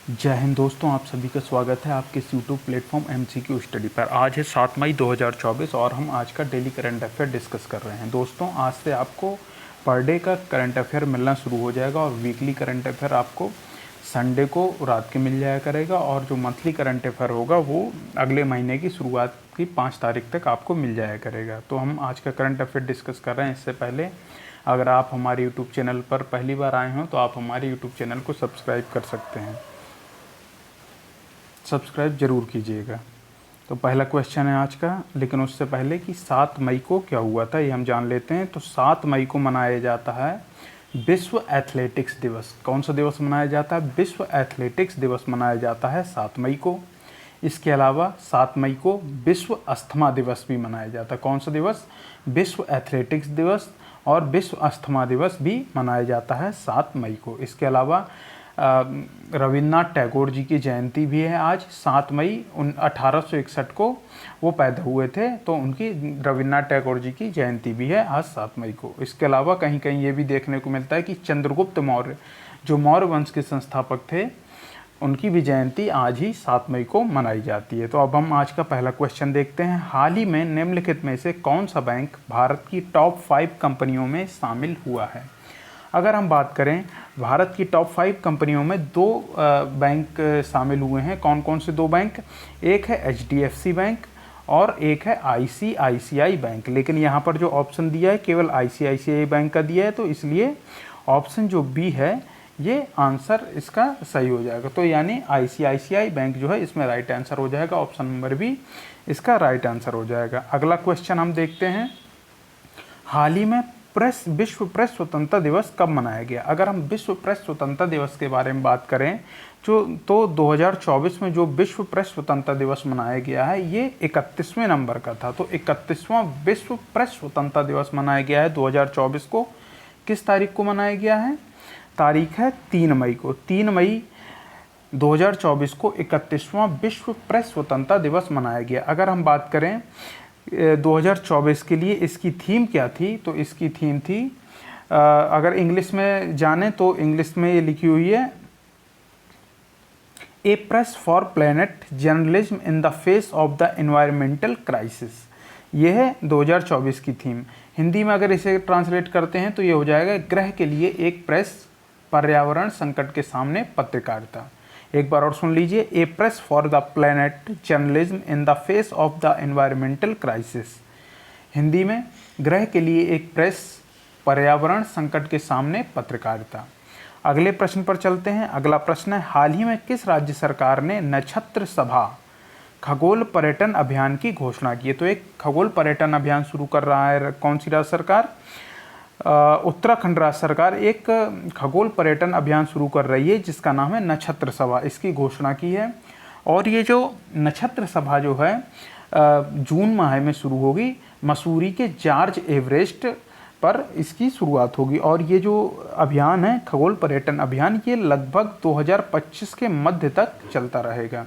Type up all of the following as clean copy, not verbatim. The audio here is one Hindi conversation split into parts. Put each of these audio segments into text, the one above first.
जय हिंद दोस्तों, आप सभी का स्वागत है आपके इस यूट्यूब प्लेटफॉर्म MCQ स्टडी पर। आज है 7 मई 2024 और हम आज का डेली करंट अफेयर डिस्कस कर रहे हैं। दोस्तों, आज से आपको पर डे का करंट अफेयर मिलना शुरू हो जाएगा और वीकली करंट अफेयर आपको संडे को रात के मिल जाया करेगा और जो मंथली करंट अफेयर होगा वो अगले महीने की शुरुआत की 5 तारीख तक आपको मिल जाया करेगा। तो हम आज का करंट अफेयर डिस्कस कर रहे हैं। इससे पहले अगर आप हमारे यूट्यूब चैनल पर पहली बार आए हों तो आप हमारे यूट्यूब चैनल को सब्सक्राइब कर सकते हैं, सब्सक्राइब जरूर कीजिएगा। तो पहला क्वेश्चन है आज का, लेकिन उससे पहले कि 7 मई को क्या हुआ था ये हम जान लेते हैं। तो 7 मई को मनाया जाता है विश्व एथलेटिक्स दिवस। कौन सा दिवस मनाया जाता है? विश्व एथलेटिक्स दिवस मनाया जाता है 7 मई को। इसके अलावा 7 मई को विश्व अस्थमा दिवस भी मनाया जाता है। कौन सा दिवस? विश्व एथलेटिक्स दिवस और विश्व अस्थमा दिवस भी मनाया जाता है 7 मई को। इसके अलावा रविन्द्रनाथ टैगोर जी की जयंती भी है आज 7 मई। 1861 को वो पैदा हुए थे, तो उनकी रविन्द्रनाथ टैगोर जी की जयंती भी है आज 7 मई को। इसके अलावा कहीं कहीं ये भी देखने को मिलता है कि चंद्रगुप्त मौर्य जो मौर्य वंश के संस्थापक थे, उनकी भी जयंती आज ही 7 मई को मनाई जाती है। तो अब हम आज का पहला क्वेश्चन देखते हैं। हाल ही में निम्नलिखित में से कौन सा बैंक भारत की टॉप 5 कंपनियों में शामिल हुआ है? अगर हम बात करें भारत की टॉप 5 कंपनियों में 2 बैंक शामिल हुए हैं। कौन कौन से 2 बैंक? एक है HDFC बैंक और एक है ICICI बैंक। लेकिन यहाँ पर जो ऑप्शन दिया है केवल ICICI बैंक का दिया है, तो इसलिए ऑप्शन जो बी है ये आंसर इसका सही हो जाएगा। तो यानी ICICI बैंक जो है इसमें राइट आंसर हो जाएगा। ऑप्शन नंबर बी इसका राइट आंसर हो जाएगा। अगला क्वेश्चन हम देखते हैं। हाल ही में विश्व प्रेस स्वतंत्रता दिवस कब मनाया गया? अगर हम विश्व प्रेस स्वतंत्रता दिवस के बारे में बात करें तो 2024 में जो विश्व प्रेस स्वतंत्रता दिवस मनाया गया है ये 31वें नंबर का था। तो 31वां विश्व प्रेस स्वतंत्रता दिवस मनाया गया है 2024 को। किस तारीख को मनाया गया है? तारीख है 3 मई को। 3 मई 2024 को 31वां विश्व प्रेस स्वतंत्रता दिवस मनाया गया। अगर हम बात करें 2024 के लिए इसकी थीम क्या थी, तो इसकी थीम थी, अगर इंग्लिश में जाने तो इंग्लिश में ये लिखी हुई है, a press for planet journalism in the face of the environmental crisis. ये है 2024 की थीम। हिंदी में अगर इसे ट्रांसलेट करते हैं तो ये हो जाएगा ग्रह के लिए एक प्रेस, पर्यावरण संकट के सामने पत्रकारिता। एक बार और सुन लीजिए, a press for the planet journalism in the face of the environmental crisis. Hindi में ग्रह के लिए एक प्रेस, पर्यावरण संकट के सामने पत्रकारिता। अगले प्रश्न पर चलते हैं। अगला प्रश्न है, हाल ही में किस राज्य सरकार ने नक्षत्र सभा खगोल पर्यटन अभियान की घोषणा की है? तो एक खगोल पर्यटन अभियान शुरू कर रहा है कौन सी राज्य सरकार? उत्तराखंड राज्य सरकार एक खगोल पर्यटन अभियान शुरू कर रही है जिसका नाम है नक्षत्र सभा। इसकी घोषणा की है और ये जो नक्षत्र सभा जो है जून माह में शुरू होगी। मसूरी के जॉर्ज एवरेस्ट पर इसकी शुरुआत होगी और ये जो अभियान है खगोल पर्यटन अभियान ये लगभग 2025 के मध्य तक चलता रहेगा।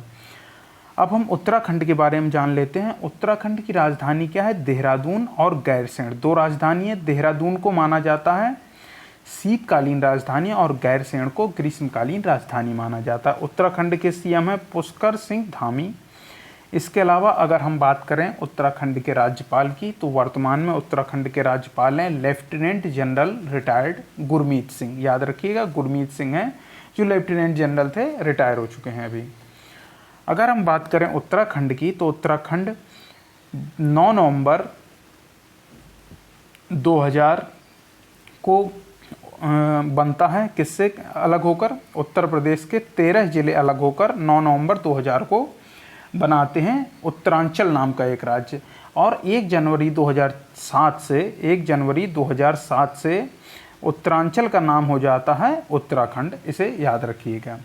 अब हम उत्तराखंड के बारे में जान लेते हैं। उत्तराखंड की राजधानी क्या है? देहरादून और गैरसैंण, 2 राजधानी है। देहरादून को माना जाता है शीतकालीन राजधानी और गैरसैंण को ग्रीष्मकालीन राजधानी माना जाता है। उत्तराखंड के CM है पुष्कर सिंह धामी। इसके अलावा अगर हम बात करें उत्तराखंड के राज्यपाल की, तो वर्तमान में उत्तराखंड के राज्यपाल हैं lieutenant general retired Gurmeet Singh. याद रखिएगा, गुरमीत सिंह हैं जो लेफ्टिनेंट जनरल थे, रिटायर हो चुके हैं अभी। अगर हम बात करें उत्तराखंड की, तो उत्तराखंड 9 नवंबर 2000 को बनता है। किससे अलग होकर? उत्तर प्रदेश के 13 जिले अलग होकर 9 नवंबर 2000 को बनाते हैं उत्तरांचल नाम का एक राज्य। और 1 जनवरी 2007 से उत्तरांचल का नाम हो जाता है उत्तराखंड। इसे याद रखिएगा।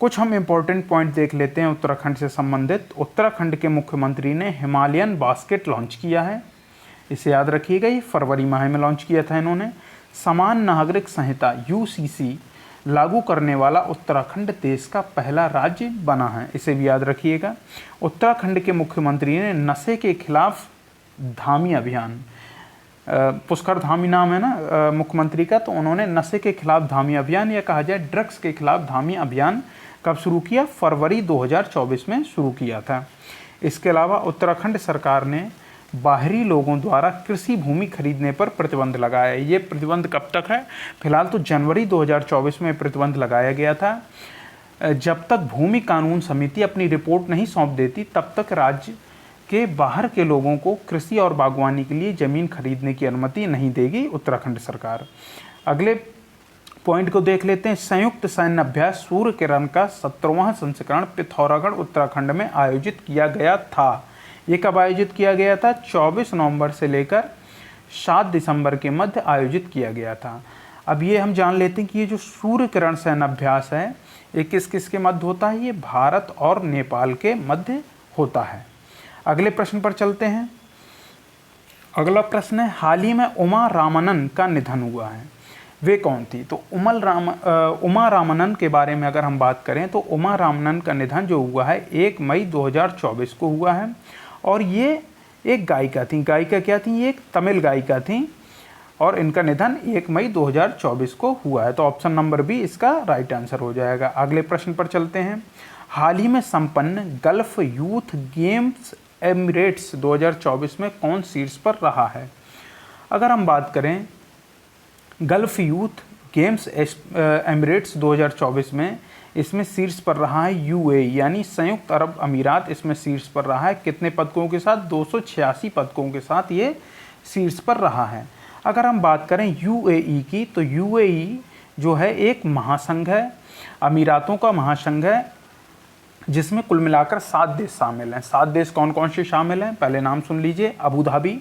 कुछ हम इम्पोर्टेंट पॉइंट देख लेते हैं उत्तराखंड से संबंधित। उत्तराखंड के मुख्यमंत्री ने हिमालयन बास्केट लॉन्च किया है, इसे याद रखिएगा। ये फरवरी माह में लॉन्च किया था इन्होंने। समान नागरिक संहिता UCC लागू करने वाला उत्तराखंड देश का पहला राज्य बना है, इसे भी याद रखिएगा। उत्तराखंड के मुख्यमंत्री ने नशे के खिलाफ धामी अभियान पुष्कर धामी नाम है ना मुख्यमंत्री का, तो उन्होंने नशे के खिलाफ धामी अभियान या कहा जाए ड्रग्स के खिलाफ धामी अभियान कब शुरू किया? फरवरी 2024 में शुरू किया था। इसके अलावा उत्तराखंड सरकार ने बाहरी लोगों द्वारा कृषि भूमि खरीदने पर प्रतिबंध लगाया है। ये प्रतिबंध कब तक है? फिलहाल तो जनवरी 2024 में प्रतिबंध लगाया गया था। जब तक भूमि कानून समिति अपनी रिपोर्ट नहीं सौंप देती तब तक राज्य के बाहर के लोगों को कृषि और बागवानी के लिए ज़मीन खरीदने की अनुमति नहीं देगी उत्तराखंड सरकार। अगले पॉइंट को देख लेते हैं। संयुक्त सैन्य अभ्यास सूर्य किरण का 17वां संस्करण पिथौरागढ़ उत्तराखंड में आयोजित किया गया था। ये कब आयोजित किया गया था? 24 नवंबर से लेकर 7 दिसंबर के मध्य आयोजित किया गया था। अब ये हम जान लेते हैं कि ये जो सूर्य किरण सैन्य अभ्यास है ये किस किस के मध्य होता है? ये भारत और नेपाल के मध्य होता है। अगले प्रश्न पर चलते हैं। अगला प्रश्न है, हाल ही में उमा रामनन का निधन हुआ है, वे कौन थी? तो उमा रामनन के बारे में अगर हम बात करें तो उमा रामनन का निधन जो हुआ है 1 मई 2024 को हुआ है और ये एक गायिका थी। गायिका क्या थी? ये एक तमिल गायिका थी और इनका निधन 1 मई 2024 को हुआ है। तो ऑप्शन नंबर बी इसका राइट आंसर हो जाएगा। अगले प्रश्न पर चलते हैं। हाल ही में संपन्न गल्फ यूथ गेम्स एमिरेट्स 2024 में कौन शीर्ष पर रहा है? अगर हम बात करें गल्फ यूथ गेम्स एमिरेट्स 2024 में, इसमें शीर्ष पर रहा है यूएई यानी संयुक्त अरब अमीरात। इसमें शीर्ष पर रहा है कितने पदकों के साथ? 286 पदकों के साथ ये शीर्ष पर रहा है। अगर हम बात करें यूएई की, तो यूएई जो है एक महासंघ है, अमीरातों का महासंघ है, जिसमें कुल मिलाकर 7 देश शामिल हैं। 7 देश कौन कौन से शामिल हैं? पहले नाम सुन लीजिए। अबू धाबी,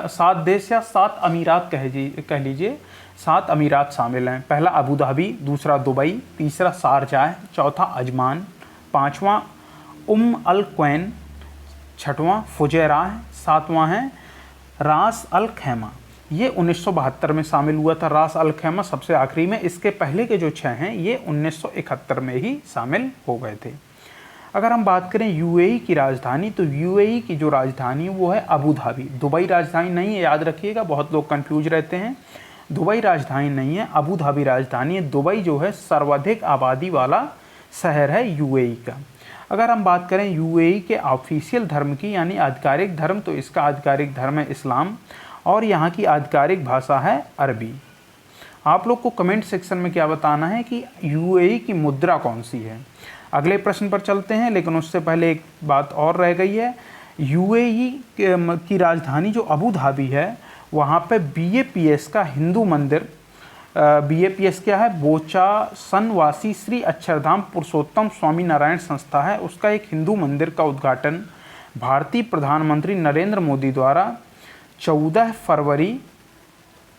7 देश या 7 अमीरात कह लीजिए, 7 अमीरात शामिल हैं। पहला अबू धाबी, दूसरा दुबई, तीसरा शारजाह, चौथा अजमान, 5वां अल क्वैन, 6वां फुजैराह, 7वां है रास अल खैमा। ये 1972 में शामिल हुआ था। रास अल खैमा सबसे आखिरी में। इसके पहले के जो 6 हैं ये 1971 में ही शामिल हो गए थे। अगर हम बात करें यूएई की राजधानी, तो यूएई की जो राजधानी वो है अबू धाबी। दुबई राजधानी नहीं है, याद रखिएगा, बहुत लोग कंफ्यूज रहते हैं। दुबई राजधानी नहीं है, अबू धाबी राजधानी है। दुबई जो है सर्वाधिक आबादी वाला शहर है यूएई का। अगर हम बात करें यूएई के ऑफिशियल धर्म की यानी आधिकारिक धर्म, तो इसका आधिकारिक धर्म है इस्लाम और यहाँ की आधिकारिक भाषा है अरबी। आप लोग को कमेंट सेक्शन में क्या बताना है कि यूएई की मुद्रा कौन सी है। अगले प्रश्न पर चलते हैं, लेकिन उससे पहले एक बात और रह गई है। यूएई की राजधानी जो अबू धाबी है वहाँ पे बीएपीएस का हिंदू मंदिर, बीएपीएस क्या है? बोचा सनवासी श्री अक्षरधाम पुरुषोत्तम स्वामी नारायण संस्था है। उसका एक हिंदू मंदिर का उद्घाटन भारतीय प्रधानमंत्री नरेंद्र मोदी द्वारा 14 फरवरी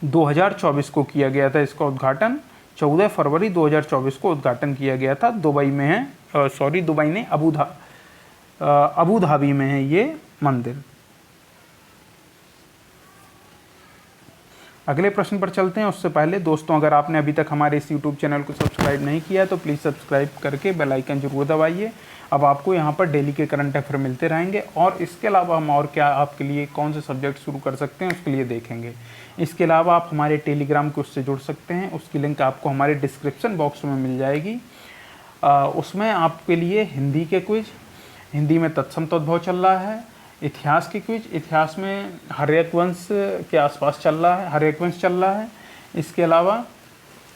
2024 को किया गया था। इसका उद्घाटन 14 फरवरी 2024 को उद्घाटन किया गया था। दुबई में है, दुबई नहीं, अबू धाबी में है ये मंदिर। अगले प्रश्न पर चलते हैं। उससे पहले दोस्तों, अगर आपने अभी तक हमारे इस यूट्यूब चैनल को सब्सक्राइब नहीं किया है तो प्लीज़ सब्सक्राइब करके बेल आइकन जरूर दबाइए। अब आपको यहाँ पर डेली के करंट अफेयर मिलते रहेंगे और इसके अलावा हम और क्या आपके लिए कौन से सब्जेक्ट शुरू कर सकते हैं उसके लिए देखेंगे। इसके अलावा आप हमारे टेलीग्राम को उससे जुड़ सकते हैं, उसकी लिंक आपको हमारे डिस्क्रिप्शन बॉक्स में मिल जाएगी। उसमें आपके लिए हिंदी के क्विज, हिंदी में तत्सम तद्भव चल रहा है, इतिहास की क्विज, इतिहास में हर्यवंश के आसपास चल रहा है, हर्यवंश चल रहा है। इसके अलावा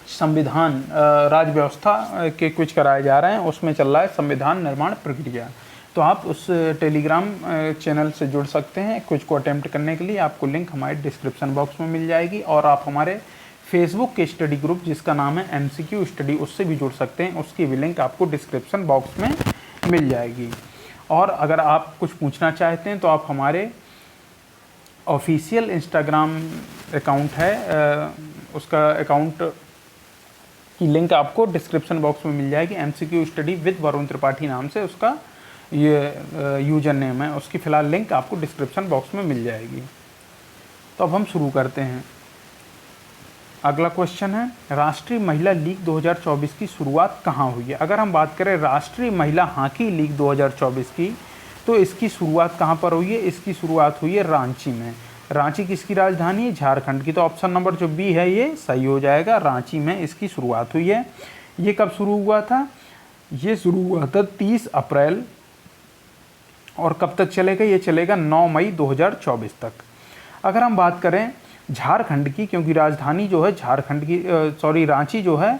संविधान राज्य व्यवस्था के क्विज कराए जा रहे हैं, उसमें चल रहा है संविधान निर्माण प्रक्रिया। तो आप उस टेलीग्राम चैनल से जुड़ सकते हैं क्विज को अटेम्प्ट करने के लिए। आपको लिंक हमारे डिस्क्रिप्शन बॉक्स में मिल जाएगी और आप हमारे फेसबुक के स्टडी ग्रुप जिसका नाम है MCQ स्टडी, उससे भी जुड़ सकते हैं। उसकी भी लिंक आपको डिस्क्रिप्शन बॉक्स में मिल जाएगी। और अगर आप कुछ पूछना चाहते हैं तो आप हमारे ऑफिशियल इंस्टाग्राम अकाउंट है, उसका अकाउंट की लिंक आपको डिस्क्रिप्शन बॉक्स में मिल जाएगी। MCQ study with Varun Tripathi नाम से उसका ये यूजर नेम है, उसकी फ़िलहाल लिंक आपको डिस्क्रिप्शन बॉक्स में मिल जाएगी। तो अब हम शुरू करते हैं। अगला क्वेश्चन है, राष्ट्रीय महिला लीग 2024 की शुरुआत कहाँ हुई है? अगर हम बात करें राष्ट्रीय महिला हॉकी लीग 2024 की, तो इसकी शुरुआत कहाँ पर हुई है? इसकी शुरुआत हुई है रांची में। रांची किसकी राजधानी है? झारखंड की। तो ऑप्शन नंबर जो बी है ये सही हो जाएगा, रांची में इसकी शुरुआत हुई है। ये कब शुरू हुआ था? ये शुरू हुआ था 30 अप्रैल, और कब तक चलेगा? ये चलेगा 9 मई 2024 तक। अगर हम बात करें झारखंड की, क्योंकि राजधानी जो है झारखंड की, रांची जो है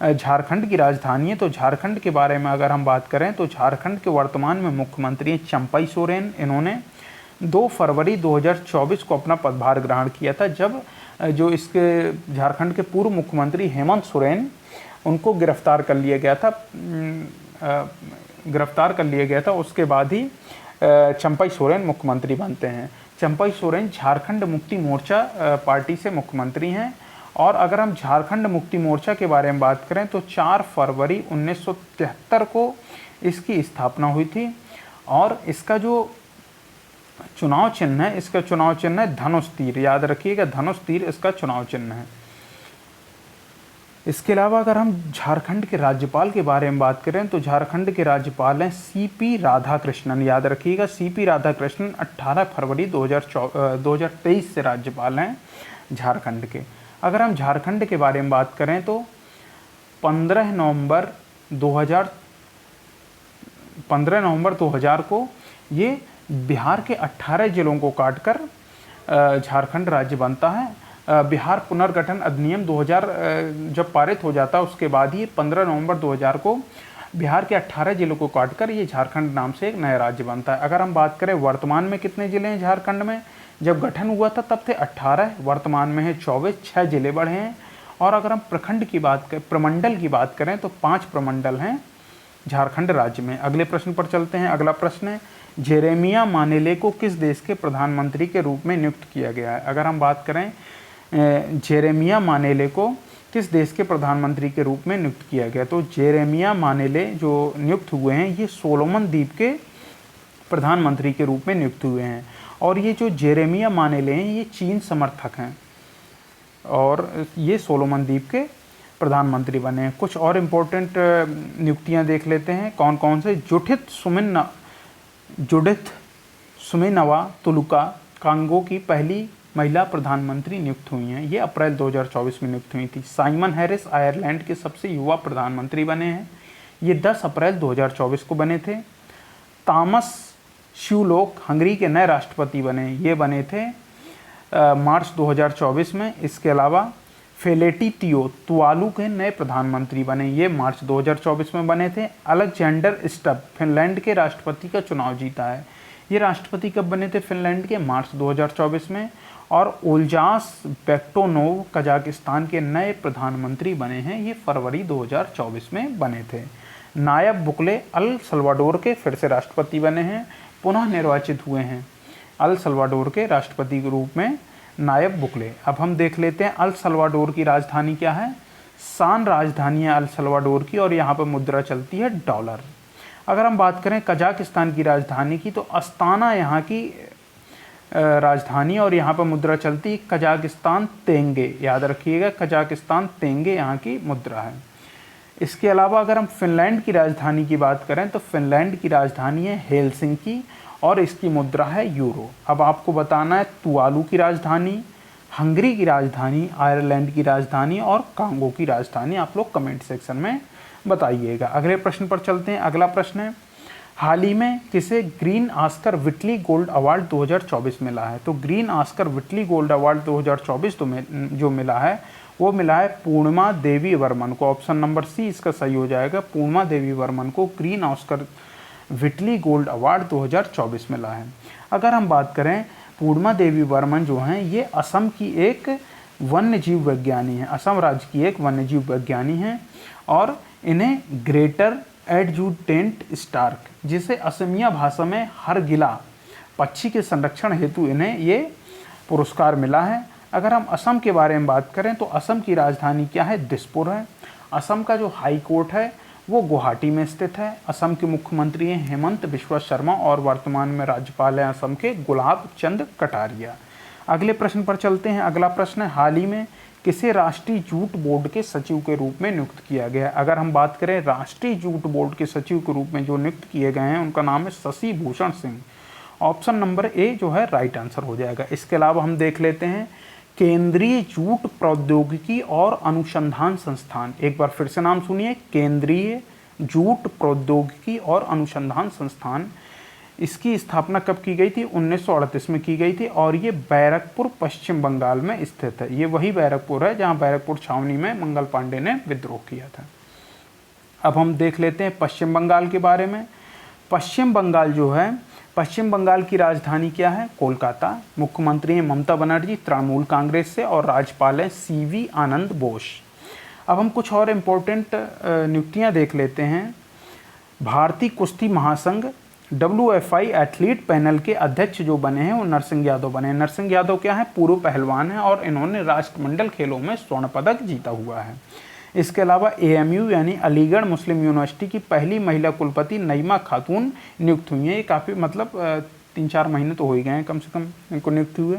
झारखंड की राजधानी है, तो झारखंड के बारे में अगर हम बात करें तो झारखंड के वर्तमान में मुख्यमंत्री हैं चंपई सोरेन। इन्होंने 2 फरवरी 2024 को अपना पदभार ग्रहण किया था, जब जो इसके झारखंड के पूर्व मुख्यमंत्री हेमंत सोरेन, उनको गिरफ्तार कर लिया गया था। उसके बाद ही चंपई सोरेन मुख्यमंत्री बनते हैं। चंपई सोरेन झारखंड मुक्ति मोर्चा पार्टी से मुख्यमंत्री हैं। और अगर हम झारखंड मुक्ति मोर्चा के बारे में बात करें तो 4 फरवरी 1973 को इसकी स्थापना हुई थी। और इसका जो चुनाव चिन्ह है, धनुष तीर, याद रखिएगा, धनुष तीर इसका चुनाव चिन्ह है। इसके अलावा अगर हम झारखंड के राज्यपाल के बारे में बात करें तो झारखंड के राज्यपाल हैं सीपी राधाकृष्णन, याद रखिएगा, सीपी राधाकृष्णन 18 फरवरी 2023 से राज्यपाल हैं झारखंड के। अगर हम झारखंड के बारे में बात करें तो 15 नवंबर 2000 को ये बिहार के 18 जिलों को काटकर झारखंड राज्य बनता है। बिहार पुनर्गठन अधिनियम 2000 जब पारित हो जाता है, उसके बाद ही 15 नवंबर 2000 को बिहार के 18 जिलों को काटकर ये झारखंड नाम से एक नया राज्य बनता है। अगर हम बात करें वर्तमान में कितने ज़िले हैं झारखंड में, जब गठन हुआ था तब थे 18, वर्तमान में है 24, 6 ज़िले बढ़े हैं। और अगर हम प्रमंडल की बात करें तो 5 प्रमंडल हैं झारखंड राज्य में। अगले प्रश्न पर चलते हैं। अगला प्रश्न है, जेरेमिया मानेले को किस देश के प्रधानमंत्री के रूप में नियुक्त किया गया है? अगर हम बात करें जेरेमिया मानेले को किस देश के प्रधानमंत्री के रूप में नियुक्त किया गया, तो जेरेमिया मानेले जो नियुक्त हुए हैं ये सोलोमन द्वीप के प्रधानमंत्री के रूप में नियुक्त हुए हैं। और ये जो जेरेमिया मानेले हैं ये चीन समर्थक हैं और ये सोलोमन द्वीप के प्रधानमंत्री बने हैं। कुछ और इम्पोर्टेंट नियुक्तियां देख लेते हैं कौन कौन से। जुडिथ सुमेनवा तुलुका कांगो की पहली महिला प्रधानमंत्री नियुक्त हुई हैं, ये अप्रैल 2024 में नियुक्त हुई थी। साइमन हैरिस आयरलैंड के सबसे युवा प्रधानमंत्री बने हैं, ये 10 अप्रैल 2024 को बने थे। तामस श्यूलोक हंगरी के नए राष्ट्रपति बने, ये बने थे मार्च 2024 में। इसके अलावा फेलेटी तियो तुवालू के नए प्रधानमंत्री बने, ये मार्च 2024 में बने थे। अलेक्जेंडर स्टब फिनलैंड के राष्ट्रपति का चुनाव जीता है, ये राष्ट्रपति कब बने थे फिनलैंड के? मार्च 2024 में। और ओल्जास बेक्टोनोव कजाकिस्तान के नए प्रधानमंत्री बने हैं, ये फरवरी 2024 में बने थे। नायब बुकले अल सल्वाडोर के फिर से राष्ट्रपति बने हैं, पुनः निर्वाचित हुए हैं अल सल्वाडोर के राष्ट्रपति के रूप में नायब बुकले। अब हम देख लेते हैं अल सल्वाडोर की राजधानी क्या है। सान राजधानी है अल सल्वाडोर की और यहाँ पर मुद्रा चलती है डॉलर। अगर हम बात करें कजाकिस्तान की राजधानी की तो अस्ताना यहाँ की राजधानी और यहाँ पर मुद्रा चलती है कजाकिस्तान तेंगे, याद रखिएगा कजाकिस्तान तेंगे यहाँ की मुद्रा है। इसके अलावा अगर हम फिनलैंड की राजधानी की बात करें तो फिनलैंड की राजधानी है हेलसिंकी और इसकी मुद्रा है यूरो। अब आपको बताना है तुवालू की राजधानी, हंगरी की राजधानी, आयरलैंड की राजधानी और कांगो की राजधानी आप लोग कमेंट सेक्शन में बताइएगा। अगले प्रश्न पर चलते हैं। अगला प्रश्न है, हाल ही में किसे green Oscar Whitley gold award 2024 मिला है? तो green Oscar Whitley gold award 2024 जो मिला है वो मिला है पूर्णिमा देवी वर्मन को। ऑप्शन नंबर सी इसका सही हो जाएगा, पूर्णिमा देवी वर्मन को green Oscar Whitley gold award 2024 मिला है। अगर हम बात करें पूर्णिमा देवी वर्मन जो हैं ये असम की एक वन्य जीव वैज्ञानी हैं, असम राज्य की एक वन्य जीव वैज्ञानी हैं और इन्हें ग्रेटर एडजुटेंट स्टार्क, जिसे असमिया भाषा में हरगिला पक्षी के संरक्षण हेतु इन्हें ये पुरस्कार मिला है। अगर हम असम के बारे में बात करें तो असम की राजधानी क्या है? दिसपुर है। असम का जो हाई कोर्ट है वो गुवाहाटी में स्थित है। असम के मुख्यमंत्री हैं हेमंत बिश्वा शर्मा और वर्तमान में राज्यपाल हैं असम के गुलाब चंद कटारिया। अगले प्रश्न पर चलते हैं। अगला प्रश्न है, हाल ही में किसे राष्ट्रीय जूट बोर्ड के सचिव के रूप में नियुक्त किया गया? अगर हम बात करें राष्ट्रीय जूट बोर्ड के सचिव के रूप में जो नियुक्त किए गए हैं उनका नाम है Shashi Bhushan Singh option number A जो है राइट आंसर हो जाएगा। इसके अलावा हम देख लेते हैं केंद्रीय जूट प्रौद्योगिकी और अनुसंधान संस्थान। एक बार फिर से नाम सुनिए, केंद्रीय जूट प्रौद्योगिकी और अनुसंधान संस्थान। इसकी स्थापना कब की गई थी? 1938 में की गई थी और ये बैरकपुर पश्चिम बंगाल में स्थित है। ये वही बैरकपुर है जहाँ बैरकपुर छावनी में मंगल पांडे ने विद्रोह किया था। अब हम देख लेते हैं पश्चिम बंगाल के बारे में। पश्चिम बंगाल जो है, पश्चिम बंगाल की राजधानी क्या है? कोलकाता। मुख्यमंत्री हैं ममता बनर्जी तृणमूल कांग्रेस से और राज्यपाल हैं सीवी आनंद बोस। अब हम कुछ और इम्पोर्टेंट नियुक्तियां देख लेते हैं। भारतीय कुश्ती महासंघ WFI एथलीट पैनल के अध्यक्ष जो बने हैं वो नरसिंह यादव बने। नरसिंह यादव क्या है? पूर्व पहलवान हैं और इन्होंने राष्ट्रमंडल खेलों में स्वर्ण पदक जीता हुआ है। इसके अलावा AMU यानी अलीगढ़ मुस्लिम यूनिवर्सिटी की पहली महिला कुलपति नईमा खातून नियुक्त हुई हैं। ये काफ़ी मतलब 3-4 महीने तो हो ही गए हैं कम से कम इनको नियुक्त हुए।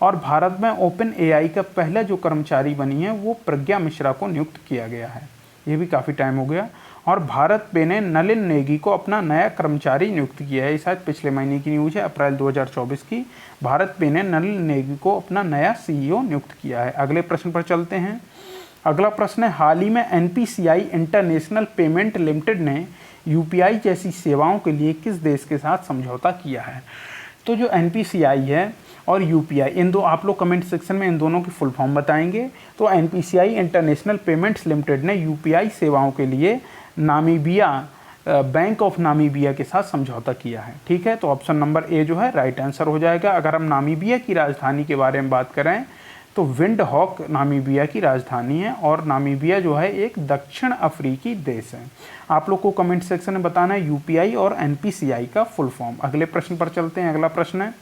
और भारत में OpenAI का पहला जो कर्मचारी बनी है वो प्रज्ञा मिश्रा को नियुक्त किया गया है। ये भी काफ़ी टाइम हो गया। और भारत पे ने नलिन नेगी को अपना नया कर्मचारी नियुक्त किया है। ये शायद पिछले महीने की न्यूज़ है, अप्रैल 2024 की। भारत पे ने नलिन नेगी को अपना नया CEO नियुक्त किया है। अगले प्रश्न पर चलते हैं। अगला प्रश्न है, हाल ही में NPCI इंटरनेशनल पेमेंट लिमिटेड ने UPI जैसी सेवाओं के लिए किस देश के साथ समझौता किया है? तो जो NPCI है और UPI, इन दो, आप लोग कमेंट सेक्शन में इन दोनों की फुल फॉर्म बताएंगे। तो NPCI इंटरनेशनल पेमेंट्स लिमिटेड ने UPI सेवाओं के लिए नामीबिया बैंक ऑफ नामीबिया के साथ समझौता किया है। ठीक है, तो ऑप्शन नंबर ए जो है राइट आंसर हो जाएगा। अगर हम नामीबिया की राजधानी के बारे में बात करें तो विंडहॉक नामीबिया की राजधानी है और नामीबिया जो है एक दक्षिण अफ्रीकी देश है। आप लोग को कमेंट सेक्शन में बताना है UPI और NPCI का फुल फॉर्म। अगले प्रश्न पर चलते हैं। अगला प्रश्न है,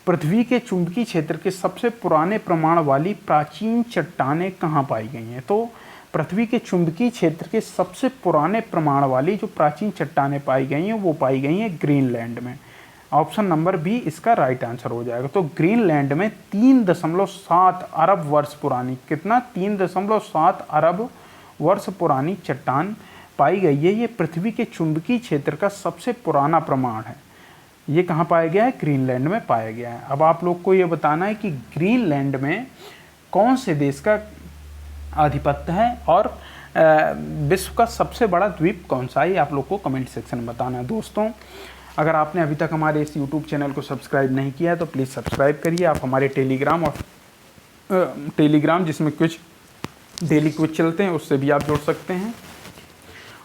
पृथ्वी के चुंबकीय क्षेत्र के सबसे पुराने प्रमाण वाली प्राचीन चट्टानें कहाँ पाई गई हैं? तो पृथ्वी के चुंबकीय क्षेत्र के सबसे पुराने प्रमाण वाली जो प्राचीन चट्टानें पाई गई हैं वो पाई गई हैं ग्रीनलैंड में। ऑप्शन नंबर बी इसका राइट आंसर हो जाएगा। तो ग्रीनलैंड में 3.7 अरब वर्ष पुरानी, कितना? 3.7 अरब वर्ष पुरानी चट्टान पाई गई है। ये पृथ्वी के चुंबकीय क्षेत्र का सबसे पुराना प्रमाण है। ये कहाँ पाया गया है? ग्रीनलैंड में पाया गया है। अब आप लोग को ये बताना है कि ग्रीनलैंड में कौन से देश का आधिपत्य है और विश्व का सबसे बड़ा द्वीप कौन सा है? आप लोग को कमेंट सेक्शन में बताना है। दोस्तों, अगर आपने अभी तक हमारे इस YouTube चैनल को सब्सक्राइब नहीं किया है तो प्लीज़ सब्सक्राइब करिए। आप हमारे टेलीग्राम जिसमें कुछ डेली क्विज चलते हैं उससे भी आप जुड़ सकते हैं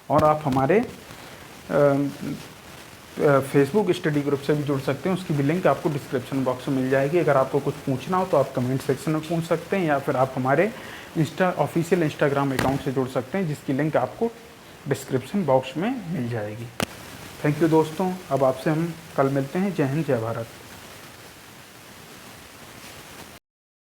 और आप हमारे फेसबुक स्टडी ग्रुप से भी जुड़ सकते हैं। उसकी भी लिंक आपको डिस्क्रिप्शन बॉक्स में मिल जाएगी। अगर आपको कुछ पूछना हो तो आप कमेंट सेक्शन में पूछ सकते हैं या फिर आप हमारे ऑफिशियल इंस्टाग्राम अकाउंट से जुड़ सकते हैं जिसकी लिंक आपको डिस्क्रिप्शन बॉक्स में मिल जाएगी। थैंक यू दोस्तों। अब आपसे हम कल मिलते हैं। जय हिंद, जय भारत।